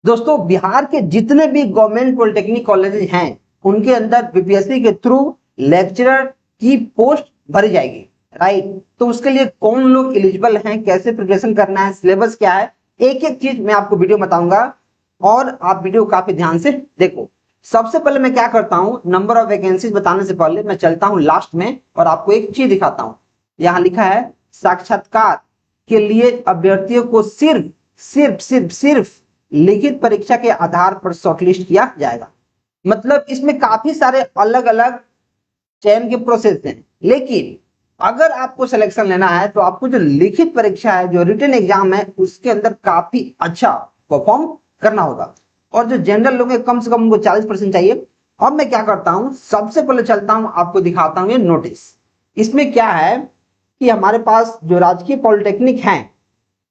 दोस्तों बिहार के जितने भी गवर्नमेंट पॉलिटेक्निक कॉलेजेस हैं उनके अंदर बीपीएससी के थ्रू लेक्चरर की पोस्ट भरी जाएगी, राइट। तो उसके लिए कौन लोग एलिजिबल हैं, कैसे प्रिपरेशन करना है, सिलेबस क्या है, एक एक चीज मैं आपको वीडियो बताऊंगा और आप वीडियो काफी ध्यान से देखो। सबसे पहले मैं क्या करता हूं, नंबर ऑफ वैकेंसीज बताने से पहले मैं चलता हूं लास्ट में और आपको एक चीज दिखाता हूं। यहां लिखा है साक्षात्कार के लिए अभ्यर्थियों को सिर्फ सिर्फ सिर्फ सिर्फ लिखित परीक्षा के आधार पर शॉर्टलिस्ट किया जाएगा। मतलब इसमें काफी सारे अलग अलग चयन के प्रोसेस हैं, लेकिन अगर आपको सिलेक्शन लेना है तो आपको जो लिखित परीक्षा है, जो रिटन एग्जाम है, उसके अंदर काफी अच्छा परफॉर्म करना होगा। और जो जनरल लोग हैं कम से कम उनको 40% चाहिए। अब मैं क्या करता हूं, सबसे पहले चलता हूं आपको दिखाता हूं ये नोटिस। इसमें क्या है कि हमारे पास जो राजकीय पॉलिटेक्निक हैं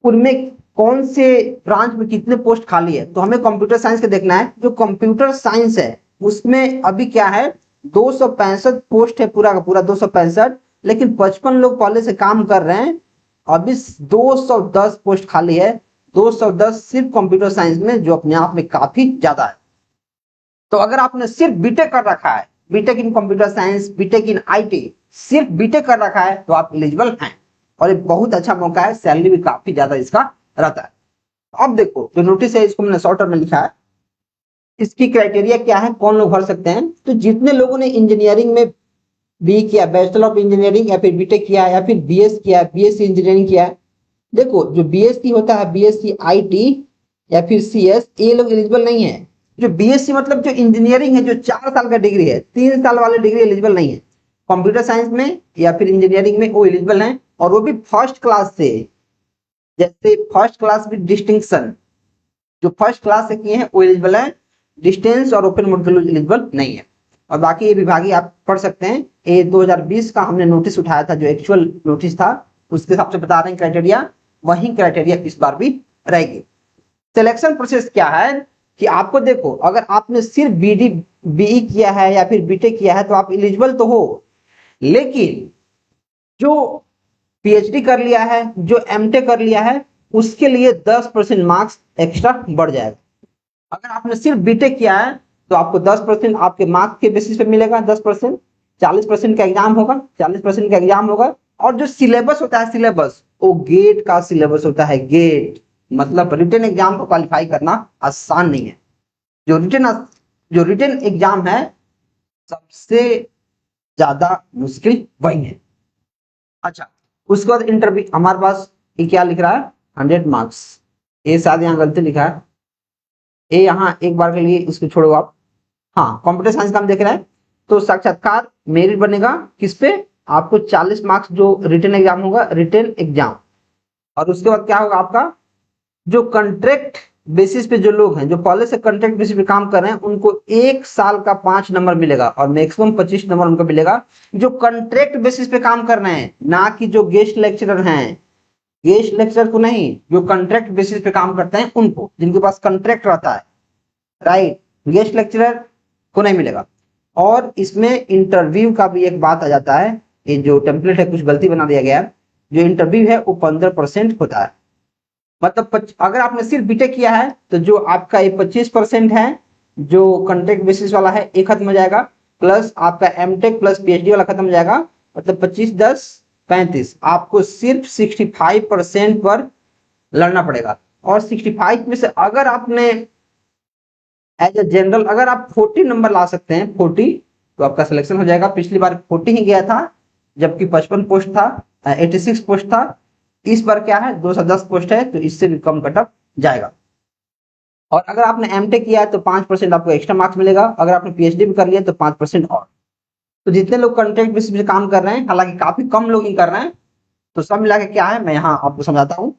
उनमें कौन से ब्रांच में कितने पोस्ट खाली है। तो हमें कंप्यूटर साइंस का देखना है। जो कंप्यूटर साइंस है उसमें अभी क्या है, 265 पोस्ट है, पूरा का पूरा 265, लेकिन 55 लोग पहले से काम कर रहे हैं। अभी 210 पोस्ट खाली है, 210 सिर्फ कंप्यूटर साइंस में, जो अपने आप में काफी ज्यादा है। तो अगर आपने सिर्फ बीटेक कर रखा है, BTech in computer science, BTech in IT, सिर्फ बीटेक कर रखा है तो आप एलिजिबल हैं और ये बहुत अच्छा मौका है। सैलरी भी काफी ज्यादा इसका रहता है। अब देखो जो नोटिस है इसको मैंने शॉर्ट टर्म में लिखा है। इसकी क्राइटेरिया क्या है, कौन लोग भर सकते हैं। तो जितने लोगों ने इंजीनियरिंग में बी किया, बैचलर ऑफ इंजीनियरिंग, या फिर बीटेक किया, या फिर बीएस किया, बीएससी इंजीनियरिंग किया। देखो जो बीएससी होता है, बीएससी आईटी या फिर सीएस, ये लोग एलिजिबल नहीं है। जो बीएससी मतलब जो इंजीनियरिंग है, जो 4 साल का डिग्री है, 3 साल वाले डिग्री एलिजिबल नहीं है। कंप्यूटर साइंस में या फिर इंजीनियरिंग में वो एलिजिबल है, और वो भी फर्स्ट क्लास से। जैसे फर्स्ट क्लास विद डिस्टिंक्शन, जो फर्स्ट क्लास से किए हैं वो एलिजिबल है। डिस्टेंस और ओपन मोड के लोग एलिजिबल नहीं है। और बाकी ये विभागीय आप पढ़ सकते हैं। ये 2020 का हमने नोटिस उठाया था, जो एक्चुअल नोटिस था उसके हिसाब से बता रहे हैं क्राइटेरिया, वही क्राइटेरिया इस बार भी रहेगी। सिलेक्शन प्रोसेस क्या है कि आपको देखो, अगर आपने सिर्फ बीई किया है या फिर बीटेक किया है तो आप एलिजिबल तो हो, लेकिन जो पीएचडी कर लिया है, जो एमटेक कर लिया है, उसके लिए 10% मार्क्स एक्स्ट्रा बढ़ जाएगा। अगर आपने सिर्फ बीटेक किया है तो आपको 10% आपके मार्क्स के बेसिस पे मिलेगा। 10%, 40% का एग्जाम होगा, 40% का एग्जाम होगा। और जो सिलेबस होता है, सिलेबस वो गेट का सिलेबस होता है। गेट मतलब रिटन एग्जाम को क्वालिफाई करना आसान नहीं है। जो रिटन एग्जाम है सबसे ज्यादा मुश्किल वही है। अच्छा, उसके बाद इंटरव्यू हमारे पास ये क्या लिख रहा है, 100 मार्क्स। ये शायद यहाँ गलती लिखा है, ये यहाँ एक बार के लिए इसको छोड़ो आप। हाँ, कंप्यूटर साइंस का हम देख रहे हैं। तो साक्षात्कार मेरिट बनेगा किस पे, आपको 40 मार्क्स जो रिटन एग्जाम होगा, रिटन एग्जाम। और उसके बाद क्या होगा आपका, जो कॉन्ट्रैक्ट बेसिस पे जो लोग हैं, जो पहले से कॉन्ट्रैक्ट बेसिस पे काम कर रहे हैं, उनको 1 साल का 5 नंबर मिलेगा और मैक्सिमम 25 नंबर उनको मिलेगा। जो कॉन्ट्रैक्ट बेसिस पे काम कर रहे हैं, ना कि जो गेस्ट लेक्चरर हैं, गेस्ट लेक्चरर को नहीं, जो कॉन्ट्रैक्ट बेसिस पे काम करते हैं उनको, जिनके पास कॉन्ट्रैक्ट रहता है, राइट। गेस्ट लेक्चरर को नहीं मिलेगा। और इसमें इंटरव्यू का भी एक बात आ जाता है। ये जो टेम्पलेट है कुछ गलती बना दिया गया है। जो इंटरव्यू है वो 15% होता है। मतलब अगर आपने सिर्फ बीटेक किया है तो जो आपका ये 25% है, जो कॉन्ट्रैक्ट बेसिस वाला है, ये खत्म हो जाएगा। प्लस आपका एमटेक प्लस पीएचडी वाला खत्म हो जाएगा। मतलब 25, 10, 35। आपको सिर्फ 65% पर लड़ना पड़ेगा। और 65 में से अगर आपने एज ए जनरल अगर आप 40 नंबर ला सकते हैं, 40, तो आपका सिलेक्शन हो जाएगा। पिछली बार 40 ही गया था, जबकि 55 पोस्ट था, 86 पोस्ट था। इस बार क्या है, 210 पोस्ट है, तो इससे भी कम कटअप जाएगा। और अगर आपने एमटेक किया है तो 5% आपको एक्स्ट्रा मार्क्स मिलेगा। अगर आपने पीएचडी भी कर लिया तो 5% और। तो जितने लोग कॉन्ट्रैक्ट बेसिस पे काम कर रहे हैं, हालांकि काफी कम लोग ही कर रहे हैं, तो सब मिला के क्या है मैं यहाँ आपको समझाता हूँ।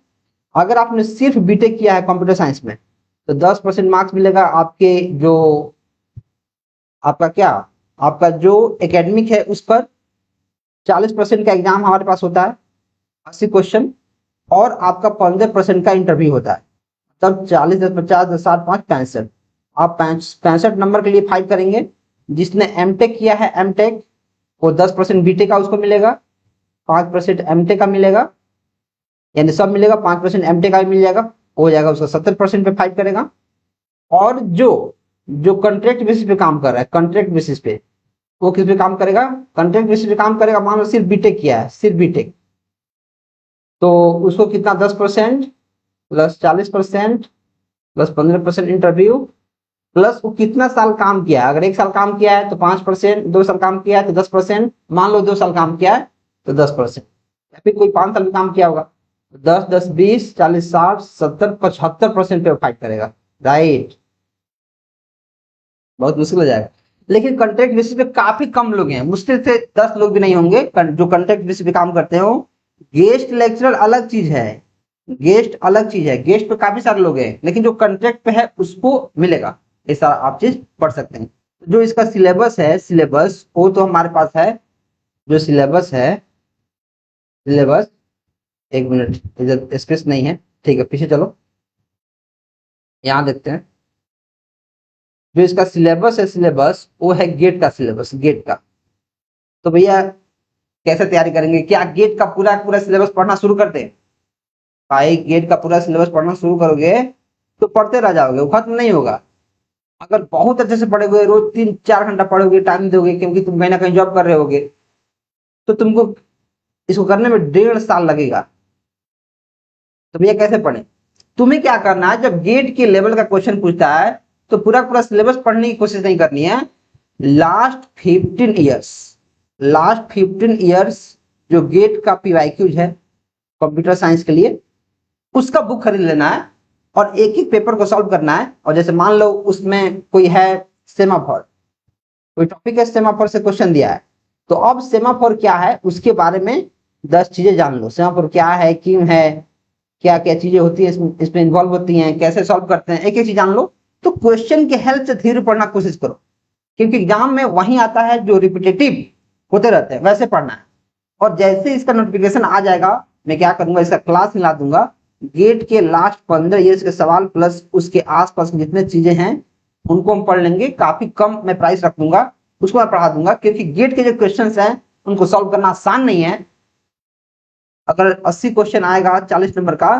अगर आपने सिर्फ बीटेक किया है कंप्यूटर साइंस में तो 10% मार्क्स मिलेगा। आपके जो आपका जो एकेडमिक है उस पर 40% का एग्जाम हमारे पास होता है, 80 क्वेश्चन, और आपका 15% का इंटरव्यू होता है। तब 40, 10, 50, 10, 60, 5, 65। आप 65 नंबर के लिए फाइट करेंगे। जिसने एमटेक किया है, एमटेक, वो 10% बीटेक का उसको मिलेगा, 5% एमटेक का मिलेगा, यानी सब मिलेगा। 5% एमटेक का भी मिल जाएगा, हो जाएगा उसका 70% पे फाइट करेगा। और जो जो कॉन्ट्रैक्ट बेसिस पे काम कर रहा है, कॉन्ट्रैक्ट बेसिस पे, वो किस पे काम करेगा, कॉन्ट्रैक्ट बेसिस पे काम करेगा। मान लो सिर्फ बीटेक किया है, सिर्फ बीटेक, तो उसको कितना 10% प्लस 40% प्लस 15% इंटरव्यू प्लस वो कितना साल काम किया है। अगर 1 साल काम किया है तो 5%, 2 साल काम किया है तो 10%, मान लो 2 साल काम किया है तो 10%, या फिर कोई 5 साल में काम किया होगा, 10 10 20 40 60 70 75% पे फाइट करेगा, राइट। बहुत मुश्किल हो जाएगा। लेकिन कॉन्ट्रैक्ट बेसिस पे काफी कम लोग हैं, मुश्किल से 10 लोग भी नहीं होंगे जो कॉन्ट्रैक्ट बेसिस पे काम करते हो। गेस्ट लेक्चरर अलग चीज है, गेस्ट अलग चीज है, गेस्ट पे काफी सारे लोग हैं, लेकिन जो कॉन्ट्रैक्ट पे है उसको मिलेगा, ऐसा आप चीज पढ़ सकते हैं। जो इसका सिलेबस है, सिलेबस वो तो हमारे पास है, जो सिलेबस है, सिलेबस, एक मिनट इधर स्पेस नहीं है, ठीक है पीछे चलो, यहाँ देखते हैं। जो इसका सिलेबस है, सिलेबस वो है गेट का सिलेबस, गेट का। तो भैया कैसे तैयारी करेंगे, क्या गेट का पूरा पूरा सिलेबस पढ़ना शुरू कर दे? भाई गेट का पूरा सिलेबस पढ़ना शुरू करोगे तो पढ़ते रह जाओगे, वो खत्म नहीं होगा। अगर बहुत अच्छे से पढ़ोगे, रोज 3-4 घंटा पढ़ोगे, टाइम दोगे, क्योंकि तुम कहीं ना कहीं जॉब कर रहे होगे, तो तुमको इसको करने में 1.5 साल लगेगा। तो भैया कैसे पढ़े? तुम्हें क्या करना है, जब गेट के लेवल का क्वेश्चन पूछता है तो पूरा पूरा सिलेबस पढ़ने की कोशिश नहीं करनी है। लास्ट 15 ईयर्स, लास्ट 15 ईयर्स जो गेट का पीवाईक्यूज है कंप्यूटर साइंस के लिए, उसका बुक खरीद लेना है और एक एक पेपर को सॉल्व करना है। और जैसे मान लो उसमें कोई है सेमाफोर, कोई टॉपिक है सेमाफोर से क्वेश्चन दिया है, तो अब सेमाफोर क्या है उसके बारे में 10 चीजें जान लो। सेमाफोर क्या है, क्यों है, क्या क्या चीजें होती है इसमें इन्वॉल्व होती हैं, कैसे सॉल्व करते हैं, एक एक चीज जान लो। तो क्वेश्चन के हेल्प से धीरे पढ़ना कोशिश करो, क्योंकि एग्जाम में वही आता है जो रिपीटेटिव होते रहते हैं, वैसे पढ़ना है। और जैसे इसका नोटिफिकेशन आ जाएगा, मैं क्या करूंगा, इसका क्लास मिला दूंगा। गेट के लास्ट 15 ईयर्स के सवाल प्लस उसके आसपास जितने चीजें हैं उनको हम पढ़ लेंगे। काफी कम मैं प्राइस रख दूंगा, उसको मैं पढ़ा दूंगा, क्योंकि गेट के जो क्वेश्चन हैं उनको सॉल्व करना आसान नहीं है। अगर 80 क्वेश्चन आएगा 40 नंबर का,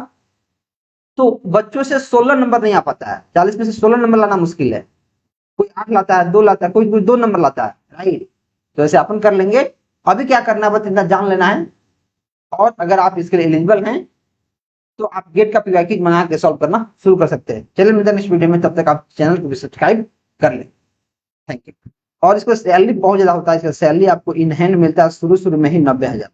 तो बच्चों से 16 नंबर नहीं आ पाता है, 40 में से 16 नंबर लाना मुश्किल है। कोई 8 लाता है, 2 लाता है, कोई 2 नंबर लाता है, राइट। तो ऐसे अपन कर लेंगे। अभी क्या करना है, बस इतना जान लेना है। और अगर आप इसके लिए एलिजिबल हैं तो आप गेट का पीवाईक्यू मंगा के सॉल्व करना शुरू कर सकते हैं। चलिए मिलते हैं नेक्स्ट वीडियो में, तब तक आप चैनल को भी सब्सक्राइब कर लें। Thank you. और इसको सैलरी बहुत ज्यादा होता है, इसका सैलरी आपको इन हैंड मिलता है शुरू शुरू में ही 90,000।